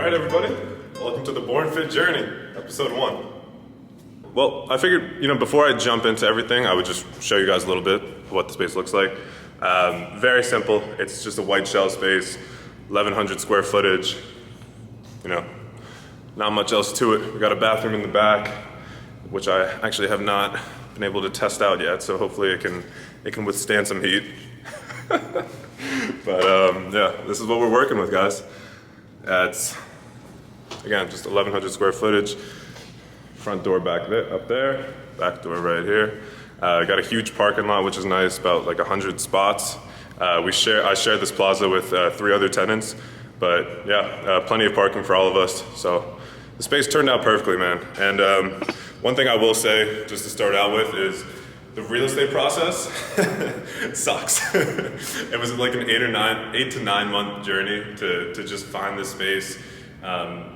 Alright everybody, welcome to the BornFit journey, episode 1. Well, I figured, before I jump into everything, I would just show you guys a little bit of what the space looks like. Very simple, it's just a white shell space, 1,100 square footage, not much else to it. We got a bathroom in the back, which I actually have not been able to test out yet, so hopefully it can withstand some heat. But yeah, this is what we're working with, guys. It's, again, just 1,100 square footage. Front door back there, up there, back door right here. Got a huge parking lot, which is nice, about like 100 spots. I share this plaza with 3 other tenants, but yeah, plenty of parking for all of us. So the space turned out perfectly, man. And one thing I will say, just to start out with, is the real estate process sucks. It was like an 8 to 9 month journey to just find this space. I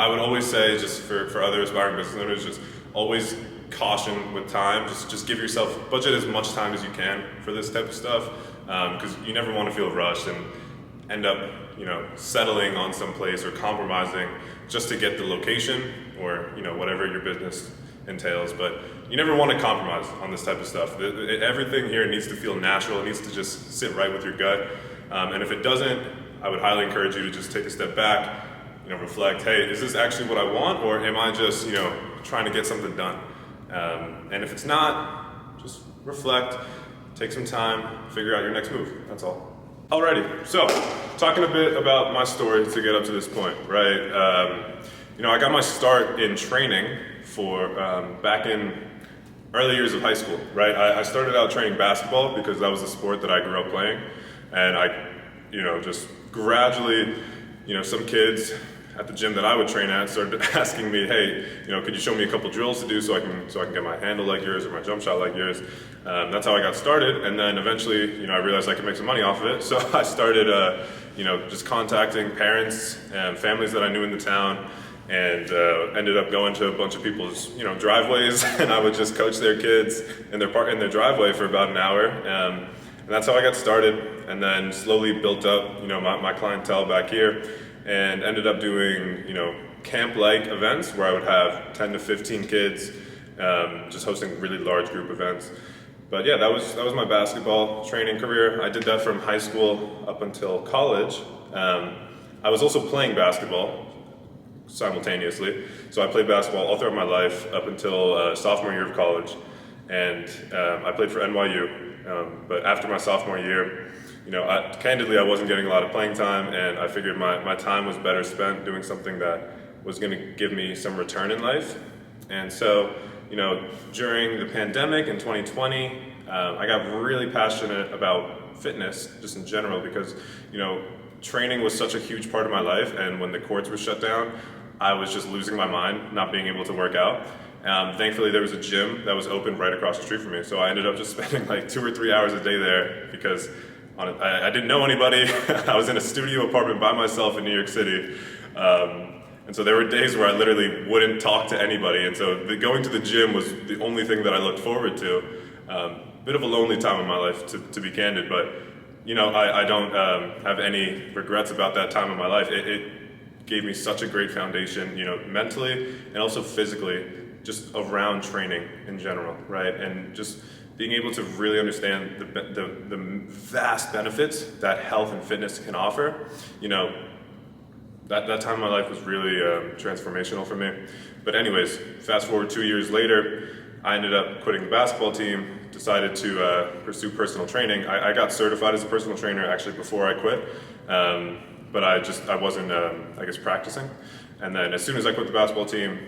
would always say, just for other aspiring business owners, just always caution with time. Just give yourself, budget as much time as you can for this type of stuff, because you never want to feel rushed and end up, settling on some place or compromising just to get the location or, whatever your business entails. But you never want to compromise on this type of stuff. Everything here needs to feel natural. It needs to just sit right with your gut. And if it doesn't, I would highly encourage you to just take a step back, reflect, hey, is this actually what I want, or am I just, trying to get something done? And if it's not, just reflect, take some time, figure out your next move. That's all. Alrighty, so talking a bit about my story to get up to this point, right? I got my start in training back in early years of high school, right? I started out training basketball because that was the sport that I grew up playing, and I, just gradually, some kids at the gym that I would train at started asking me, hey, could you show me a couple drills to do so I can get my handle like yours or my jump shot like yours. That's how I got started, and then eventually, I realized I could make some money off of it. So I started, just contacting parents and families that I knew in the town, and ended up going to a bunch of people's, driveways, and I would just coach their kids in their driveway for about an hour. And that's how I got started, and then slowly built up, my clientele back here, and ended up doing, camp-like events where I would have 10 to 15 kids, just hosting really large group events. But yeah, that was my basketball training career. I did that from high school up until college. I was also playing basketball simultaneously. So I played basketball all throughout my life up until sophomore year of college. And I played for NYU. But after my sophomore year, candidly, I wasn't getting a lot of playing time, and I figured my time was better spent doing something that was going to give me some return in life. And so, during the pandemic in 2020, I got really passionate about fitness just in general because, training was such a huge part of my life, and when the courts were shut down, I was just losing my mind, not being able to work out. Thankfully, there was a gym that was open right across the street from me, so I ended up just spending like 2 or 3 hours a day there because I didn't know anybody. I was in a studio apartment by myself in New York City. And so there were days where I literally wouldn't talk to anybody. And so going to the gym was the only thing that I looked forward to. Bit of a lonely time in my life, to be candid, but I don't have any regrets about that time in my life. It gave me such a great foundation, mentally and also physically, just around training in general, right? And just being able to really understand the vast benefits that health and fitness can offer. That time in my life was really transformational for me. But anyways, fast forward 2 years later, I ended up quitting the basketball team, decided to pursue personal training. I got certified as a personal trainer actually before I quit, but I wasn't, practicing. And then as soon as I quit the basketball team,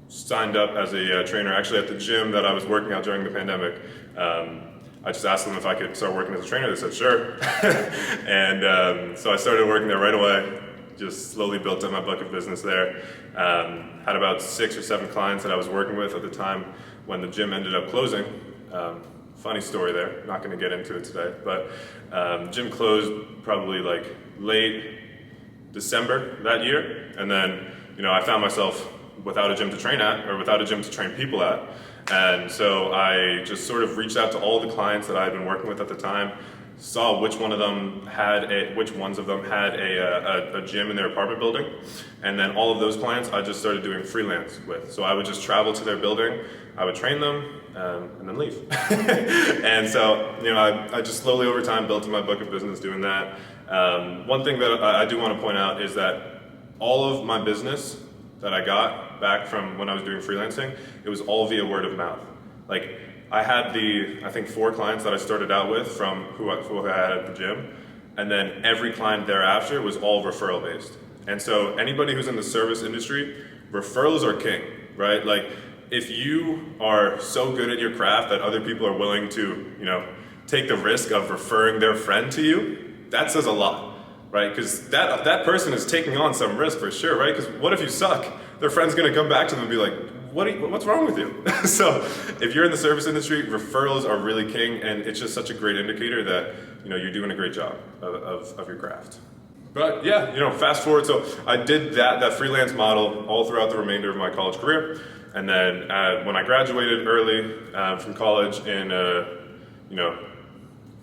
signed up as a trainer actually at the gym that I was working out during the pandemic. I just asked them if I could start working as a trainer. They said sure. And so I started working there right away. Just slowly built up my book of business there. Had about 6 or 7 clients that I was working with at the time when the gym ended up closing. Funny story there, not gonna get into it today, but gym closed probably like late December that year. And then, I found myself without a gym to train at, or without a gym to train people at. And so I just sort of reached out to all the clients that I had been working with at the time, saw which ones of them had a gym in their apartment building, and then all of those clients I just started doing freelance with. So I would just travel to their building, I would train them, and then leave. And so, I just slowly over time built my book of business doing that. One thing that I do want to point out is that all of my business that I got back from when I was doing freelancing, it was all via word of mouth. Like, I had I think 4 clients that I started out with from who I had at the gym, and then every client thereafter was all referral based. And so anybody who's in the service industry, referrals are king, right? Like, if you are so good at your craft that other people are willing to, take the risk of referring their friend to you, that says a lot, right? Because that person is taking on some risk for sure, right? Because what if you suck? Their friend's gonna come back to them and be like, what's wrong with you? So if you're in the service industry, referrals are really king, and it's just such a great indicator that you're doing a great job of your craft. But yeah, fast forward, so I did that freelance model all throughout the remainder of my college career, and then when I graduated early from college in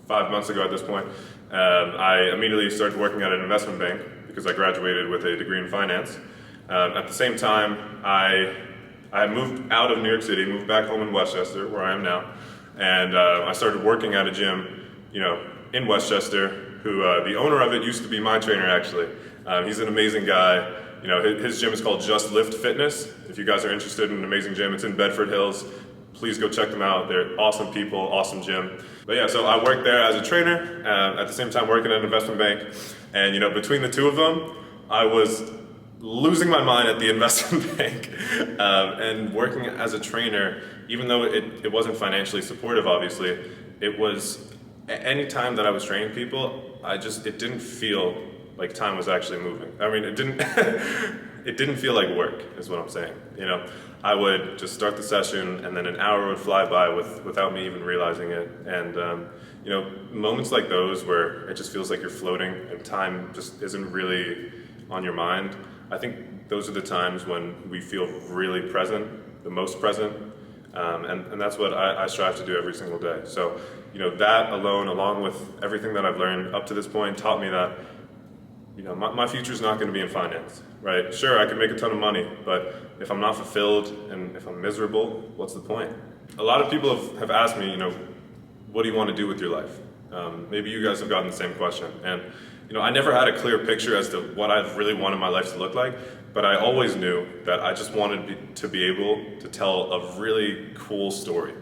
5 months ago at this point, I immediately started working at an investment bank because I graduated with a degree in finance. At the same time, I moved out of New York City, moved back home in Westchester, where I am now, and I started working at a gym, in Westchester, who the owner of it used to be my trainer, actually. He's an amazing guy. His gym is called Just Lift Fitness. If you guys are interested in an amazing gym, it's in Bedford Hills. Please go check them out. They're awesome people, awesome gym. But yeah, so I worked there as a trainer, at the same time working at an investment bank, and between the two of them, I was losing my mind at the investment bank, and working as a trainer, even though it wasn't financially supportive, obviously, it was, any time that I was training people, it didn't feel like time was actually moving. I mean, it didn't feel like work, is what I'm saying. I would just start the session, and then an hour would fly by without me even realizing it. And moments like those where it just feels like you're floating and time just isn't really on your mind, I think those are the times when we feel really present, the most present, and that's what I strive to do every single day. So, that alone, along with everything that I've learned up to this point, taught me that, my future's not going to be in finance, right? Sure, I can make a ton of money, but if I'm not fulfilled and if I'm miserable, what's the point? A lot of people have asked me, what do you want to do with your life? Maybe you guys have gotten the same question, and I never had a clear picture as to what I really wanted my life to look like, but I always knew that I just wanted to be able to tell a really cool story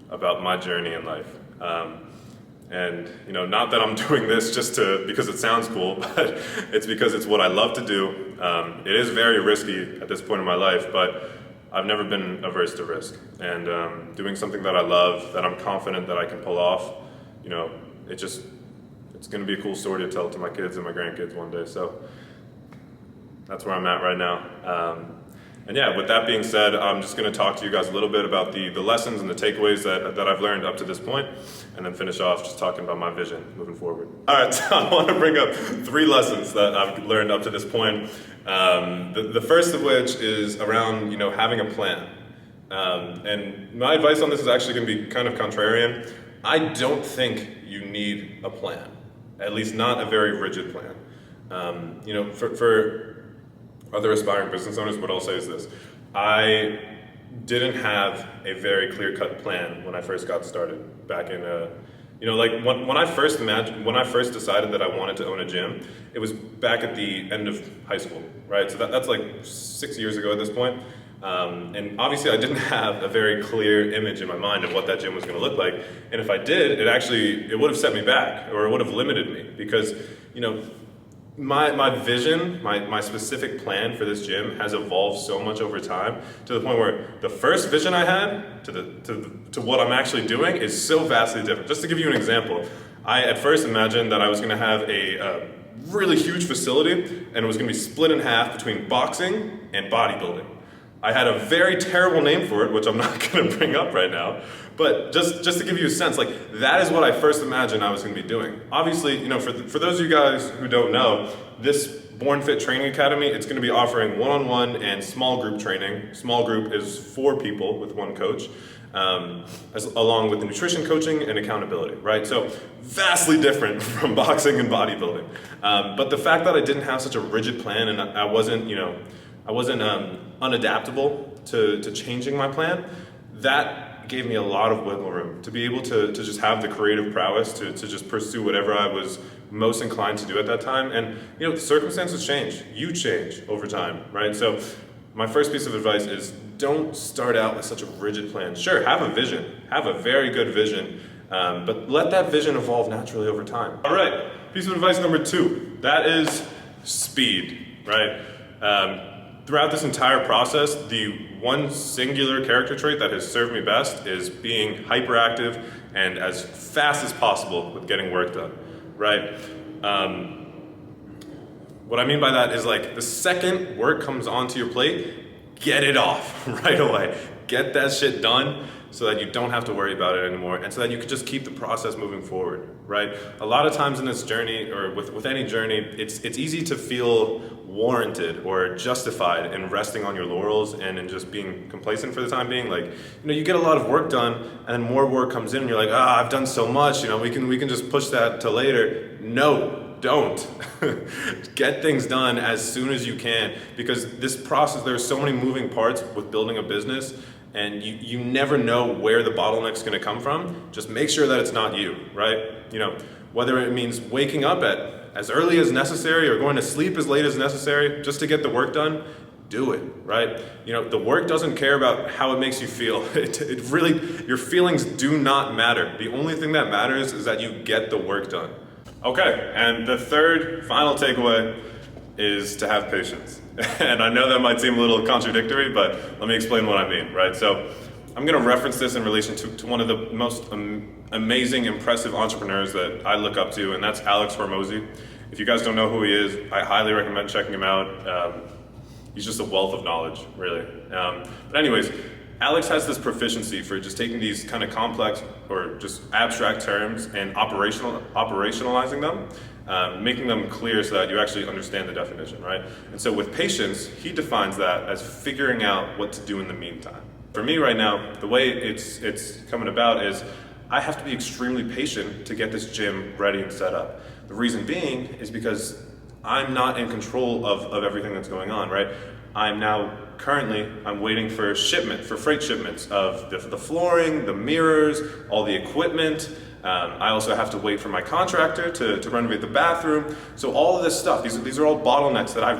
about my journey in life. And not that I'm doing this just because it sounds cool, but it's because it's what I love to do. It is very risky at this point in my life, but I've never been averse to risk. And doing something that I love, that I'm confident that I can pull off, it's going to be a cool story to tell to my kids and my grandkids one day. So that's where I'm at right now. And yeah, with that being said, I'm just going to talk to you guys a little bit about the lessons and the takeaways that I've learned up to this point, and then finish off just talking about my vision moving forward. All right, so I want to bring up 3 lessons that I've learned up to this point. The first of which is around having a plan. And my advice on this is actually going to be kind of contrarian. I don't think you need a plan, at least not a very rigid plan. For other aspiring business owners, what I'll say is this: I didn't have a very clear-cut plan when I first got started back in, when I first decided that I wanted to own a gym, it was back at the end of high school, right? So that's like 6 years ago at this point. And obviously I didn't have a very clear image in my mind of what that gym was going to look like. And if I did, it would have set me back, or it would have limited me, because, my vision, my specific plan for this gym has evolved so much over time, to the point where the first vision I had to what I'm actually doing is so vastly different. Just to give you an example, I at first imagined that I was going to have a really huge facility, and it was going to be split in half between boxing and bodybuilding. I had a very terrible name for it, which I'm not going to bring up right now, but just to give you a sense, that is what I first imagined I was going to be doing. Obviously, for those of you guys who don't know, this BornFit Training Academy, it's going to be offering one-on-one and small group training. Small group is 4 people with 1 coach. along with the nutrition coaching and accountability, right? So vastly different from boxing and bodybuilding. But the fact that I didn't have such a rigid plan and I wasn't, unadaptable to changing my plan, that gave me a lot of wiggle room to be able to just have the creative prowess to just pursue whatever I was most inclined to do at that time. And the circumstances change, you change over time, right? So my first piece of advice is don't start out with such a rigid plan. Sure, have a vision, have a very good vision, but let that vision evolve naturally over time. All right, piece of advice number 2, that is speed, right? Throughout this entire process, the one singular character trait that has served me best is being hyperactive and as fast as possible with getting work done, right? What I mean by that is, like, the second work comes onto your plate, get it off right away. Get that shit done so that you don't have to worry about it anymore, and so that you can just keep the process moving forward, right? A lot of times in this journey, or with any journey, it's easy to feel warranted or justified in resting on your laurels and in just being complacent for the time being. Like, you get a lot of work done, and then more work comes in, and you're like, I've done so much, we can just push that to later. No, don't. Get things done as soon as you can, because this process, there's so many moving parts with building a business, and you never know where the bottleneck's gonna come from. Just make sure that it's not you, right? Whether it means waking up at as early as necessary or going to sleep as late as necessary just to get the work done, do it, right? The work doesn't care about how it makes you feel. It really, your feelings do not matter. The only thing that matters is that you get the work done. Okay, and the third, final takeaway is to have patience. And I know that might seem a little contradictory, but let me explain what I mean, right? So I'm gonna reference this in relation to one of the most amazing, impressive entrepreneurs that I look up to, and that's Alex Hormozi. If you guys don't know who he is, I highly recommend checking him out. He's just a wealth of knowledge, really. But anyways, Alex has this proficiency for just taking these kind of complex or just abstract terms and operationalizing them, making them clear so that you actually understand the definition, right? And so with patience, he defines that as figuring out what to do in the meantime. For me right now, the way it's coming about is I have to be extremely patient to get this gym ready and set up. The reason being is because I'm not in control of everything that's going on, right? I'm waiting for freight shipments of the flooring, the mirrors, all the equipment. I also have to wait for my contractor to renovate the bathroom. So all of this stuff, these are all bottlenecks that I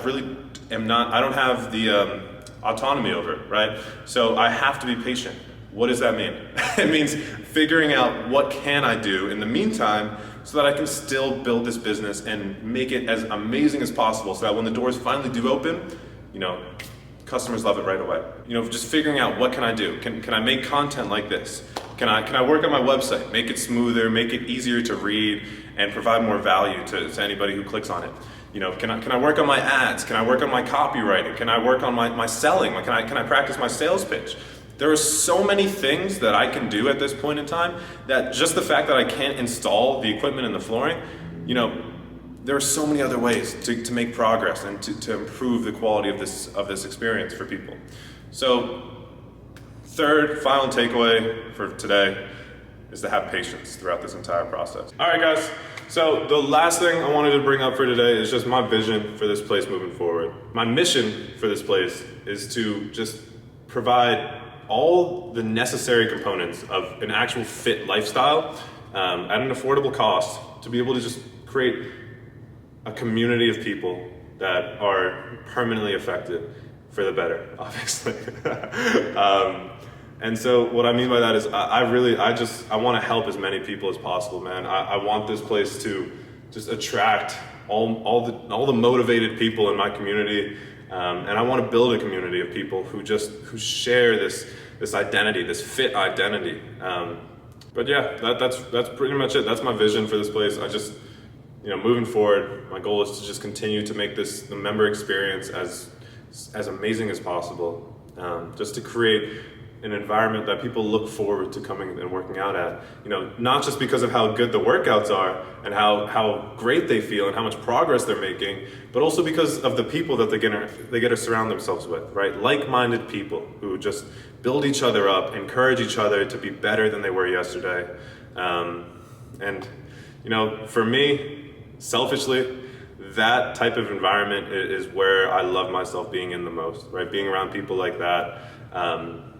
don't have the autonomy over, right? So I have to be patient. What does that mean? It means figuring out what can I do in the meantime so that I can still build this business and make it as amazing as possible so that when the doors finally do open, customers love it right away. Just figuring out what can I do? Can I make content like this? Can I work on my website, make it smoother, make it easier to read, and provide more value to anybody who clicks on it? Can I work on my ads? Can I work on my copywriting? Can I work on my selling? Can I practice my sales pitch? There are so many things that I can do at this point in time that just the fact that I can't install the equipment and the flooring, there are so many other ways to make progress and to improve the quality of this experience for people. So, third, final takeaway for today is to have patience throughout this entire process. All right, guys. So the last thing I wanted to bring up for today is just my vision for this place moving forward. My mission for this place is to just provide all the necessary components of an actual fit lifestyle at an affordable cost to be able to just create a community of people that are permanently affected for the better, obviously. And so what I mean by that is I want to help as many people as possible, man. I want this place to just attract all the motivated people in my community, and I want to build a community of people who share this identity, this fit identity. But yeah, that's pretty much it. That's my vision for this place. Moving forward, my goal is to just continue to make the member experience as amazing as possible. Just to create an environment that people look forward to coming and working out at. You know, not just because of how good the workouts are and how great they feel and how much progress they're making, but also because of the people that they get to surround themselves with, right? Like-minded people who just build each other up, encourage each other to be better than they were yesterday. And you know, for me, selfishly, that type of environment is where I love myself being in the most, right? Being around people like that.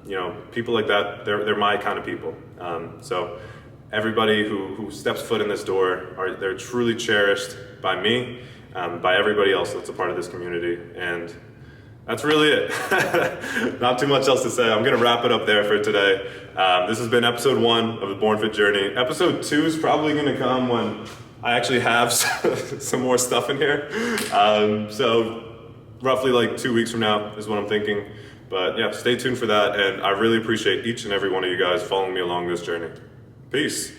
You know, people like that, they're my kind of people. So everybody who steps foot in this door, they're truly cherished by me, by everybody else that's a part of this community. And that's really it. Not too much else to say. I'm gonna wrap it up there for today. This has been episode 1 of the BornFit journey. Episode 2 is probably gonna come when I actually have some more stuff in here. So roughly like 2 weeks from now is what I'm thinking. But yeah, stay tuned for that. And I really appreciate each and every one of you guys following me along this journey. Peace.